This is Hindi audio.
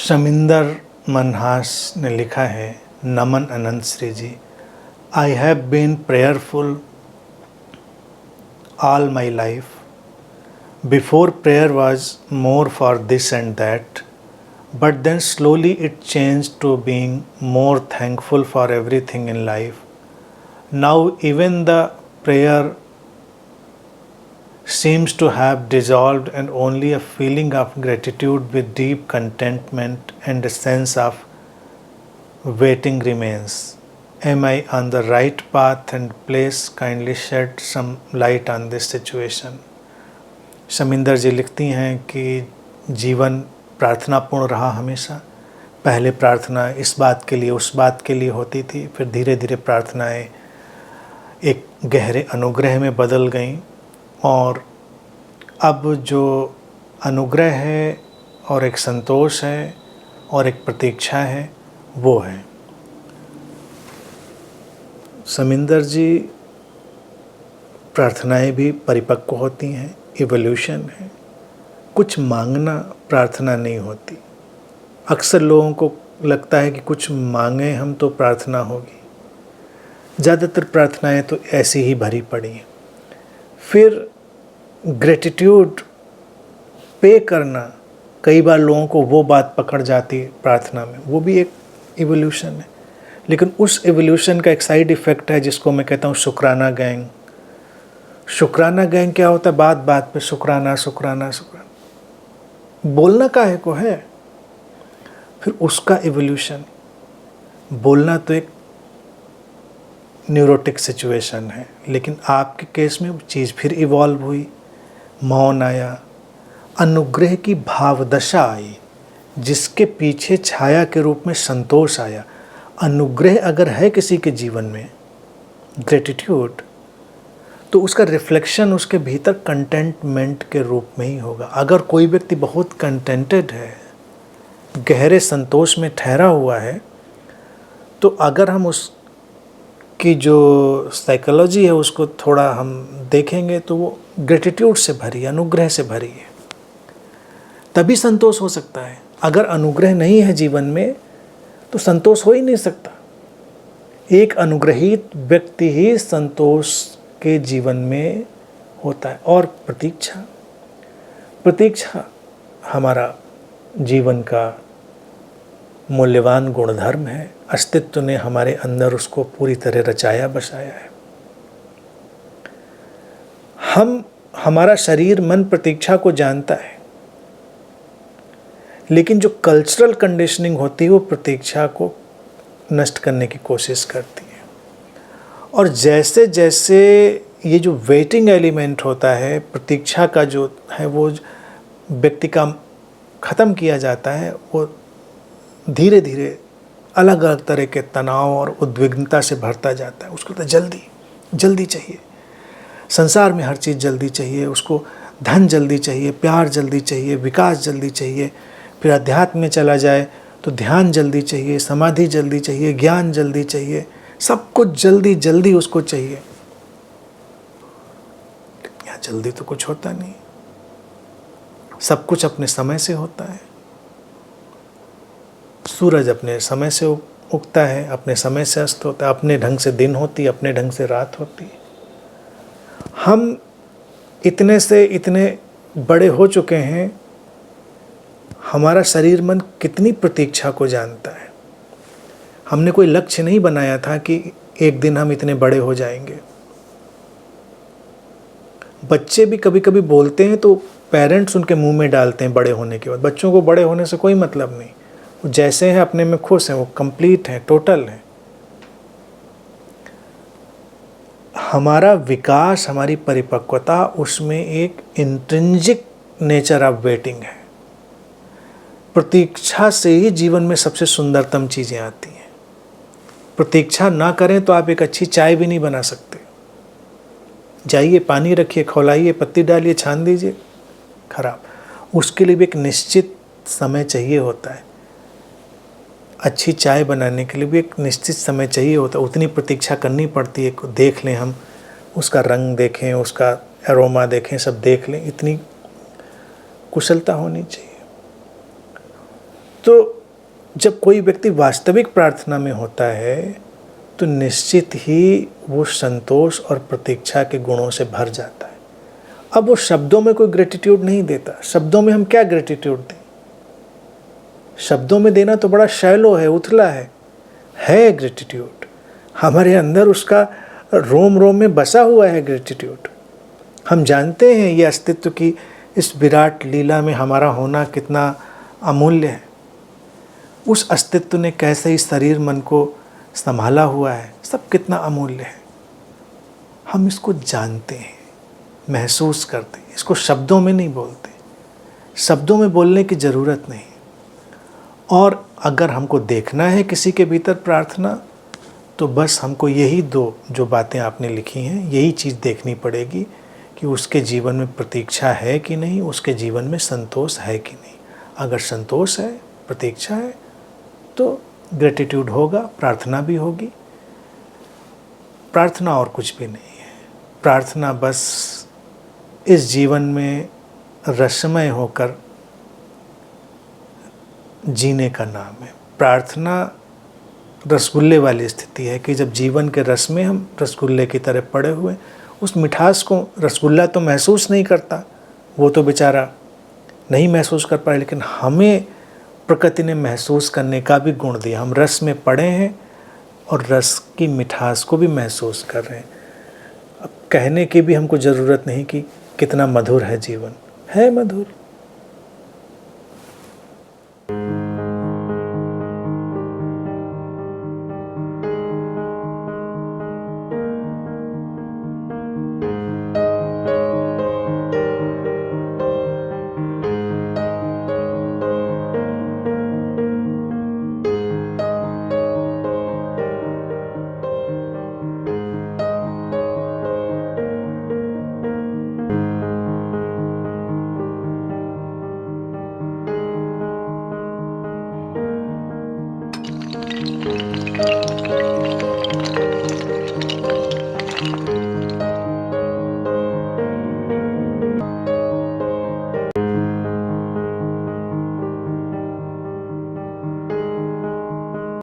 शमिंदर मनहास ने लिखा है, Naman Anant Shri ji, I have been prayerful all my life. Before, prayer was more for this and that, but then slowly it changed to being more thankful for everything in life. Now even the prayer seems to have dissolved and only a feeling of gratitude with deep contentment and a sense of waiting remains. Am I on the right path and please kindly shed some light on this situation? Shaminder ji लिखती हैं कि जीवन प्रार्थनापूर्ण रहा हमेशा। पहले प्रार्थना इस बात के लिए उस बात के लिए होती थी, फिर धीरे धीरे प्रार्थनाएं एक गहरे अनुग्रह में बदल गईं और अब जो अनुग्रह है और एक संतोष है और एक प्रतीक्षा है वो है। शमिंदर जी, प्रार्थनाएं भी परिपक्व होती हैं, इवोल्यूशन है। कुछ मांगना प्रार्थना नहीं होती। अक्सर लोगों को लगता है कि कुछ मांगे हम तो प्रार्थना होगी। ज़्यादातर प्रार्थनाएं तो ऐसी ही भरी पड़ी हैं। फिर ग्रेटिट्यूड पे करना, कई बार लोगों को वो बात पकड़ जाती है प्रार्थना में, वो भी एक इवोल्यूशन है। लेकिन उस एवोल्यूशन का एक साइड इफ़ेक्ट है जिसको मैं कहता हूँ शुक्राना गैंग। शुक्राना गैंग क्या होता है? बात बात पे शुक्राना शुक्राना शुक्राना, बोलना काहे को है। फिर उसका एवोल्यूशन, बोलना तो एक न्यूरोटिक सिचुएशन है, लेकिन आपके केस में वो चीज़ फिर इवॉल्व हुई, मौन आया, अनुग्रह की भावदशा आई, जिसके पीछे छाया के रूप में संतोष आया। अनुग्रह अगर है किसी के जीवन में, ग्रेटिट्यूड, तो उसका रिफ्लेक्शन उसके भीतर कंटेंटमेंट के रूप में ही होगा। अगर कोई व्यक्ति बहुत कंटेंटेड है, गहरे संतोष में ठहरा हुआ है, तो अगर हम उसकी जो साइकोलॉजी है उसको थोड़ा हम देखेंगे तो वो ग्रेटिट्यूड से भरी, अनुग्रह से भरी है। तभी संतोष हो सकता है। अगर अनुग्रह नहीं है जीवन में तो संतोष हो ही नहीं सकता। एक अनुग्रहित व्यक्ति ही संतोष के जीवन में होता है। और प्रतीक्षा, प्रतीक्षा हमारा जीवन का मूल्यवान गुणधर्म है। अस्तित्व ने हमारे अंदर उसको पूरी तरह रचाया बसाया है। हमारा शरीर मन प्रतीक्षा को जानता है, लेकिन जो कल्चरल कंडीशनिंग होती है वो प्रतीक्षा को नष्ट करने की कोशिश करती है। और जैसे जैसे ये जो वेटिंग एलिमेंट होता है, प्रतीक्षा का जो है वो व्यक्ति का ख़त्म किया जाता है, वो धीरे धीरे अलग अलग तरह के तनाव और उद्विग्नता से भरता जाता है। उसको तो जल्दी जल्दी चाहिए, संसार में हर चीज़ जल्दी चाहिए, उसको धन जल्दी चाहिए, प्यार जल्दी चाहिए, विकास जल्दी चाहिए। फिर अध्यात्म में चला जाए तो ध्यान जल्दी चाहिए, समाधि जल्दी चाहिए, ज्ञान जल्दी चाहिए, सब कुछ जल्दी जल्दी उसको चाहिए। यहाँ जल्दी तो कुछ होता नहीं, सब कुछ अपने समय से होता है। सूरज अपने समय से उगता है, अपने समय से अस्त होता है, अपने ढंग से दिन होती है, अपने ढंग से रात होती है। हम इतने से इतने बड़े हो चुके हैं, हमारा शरीर मन कितनी प्रतीक्षा को जानता है। हमने कोई लक्ष्य नहीं बनाया था कि एक दिन हम इतने बड़े हो जाएंगे। बच्चे भी कभी कभी बोलते हैं तो पेरेंट्स उनके मुंह में डालते हैं बड़े होने के बाद। बच्चों को बड़े होने से कोई मतलब नहीं, वो जैसे हैं अपने में खुश हैं, वो कंप्लीट हैं, टोटल हैं। हमारा विकास, हमारी परिपक्वता, उसमें एक इंट्रिंसिक नेचर ऑफ वेटिंग है। प्रतीक्षा से ही जीवन में सबसे सुंदरतम चीज़ें आती हैं। प्रतीक्षा ना करें तो आप एक अच्छी चाय भी नहीं बना सकते। जाइए, पानी रखिए, खौलाइए, पत्ती डालिए, छान दीजिए, खराब। उसके लिए भी एक निश्चित समय चाहिए होता है। अच्छी चाय बनाने के लिए भी एक निश्चित समय चाहिए होता है, उतनी प्रतीक्षा करनी पड़ती है। देख लें, हम उसका रंग देखें, उसका एरोमा देखें, सब देख लें, इतनी कुशलता होनी चाहिए। तो जब कोई व्यक्ति वास्तविक प्रार्थना में होता है तो निश्चित ही वो संतोष और प्रतीक्षा के गुणों से भर जाता है। अब वो शब्दों में कोई ग्रेटिट्यूड नहीं देता। शब्दों में हम क्या ग्रेटिट्यूड दें? शब्दों में देना तो बड़ा शैलो है, उथला है ग्रेटिट्यूड। हमारे अंदर उसका रोम रोम में बसा हुआ है ग्रेटिट्यूड। हम जानते हैं ये अस्तित्व की इस विराट लीला में हमारा होना कितना अमूल्य है। उस अस्तित्व ने कैसे इस शरीर मन को संभाला हुआ है, सब कितना अमूल्य है। हम इसको जानते हैं, महसूस करते हैं, इसको शब्दों में नहीं बोलते। शब्दों में बोलने की ज़रूरत नहीं। और अगर हमको देखना है किसी के भीतर प्रार्थना, तो बस हमको यही दो जो बातें आपने लिखी हैं, यही चीज़ देखनी पड़ेगी कि उसके जीवन में प्रतीक्षा है कि नहीं, उसके जीवन में संतोष है कि नहीं। अगर संतोष है, प्रतीक्षा है, तो ग्रेटिट्यूड होगा, प्रार्थना भी होगी। प्रार्थना और कुछ भी नहीं है। प्रार्थना बस इस जीवन में रसमय होकर जीने का नाम है। प्रार्थना रसगुल्ले वाली स्थिति है कि जब जीवन के रस में हम रसगुल्ले की तरह पड़े हुए, उस मिठास को रसगुल्ला तो महसूस नहीं करता, वो तो बेचारा नहीं महसूस कर पाए, लेकिन हमें प्रकृति ने महसूस करने का भी गुण दिया। हम रस में पड़े हैं और रस की मिठास को भी महसूस कर रहे हैं। अब कहने की भी हमको ज़रूरत नहीं कि कितना मधुर है जीवन, है मधुर।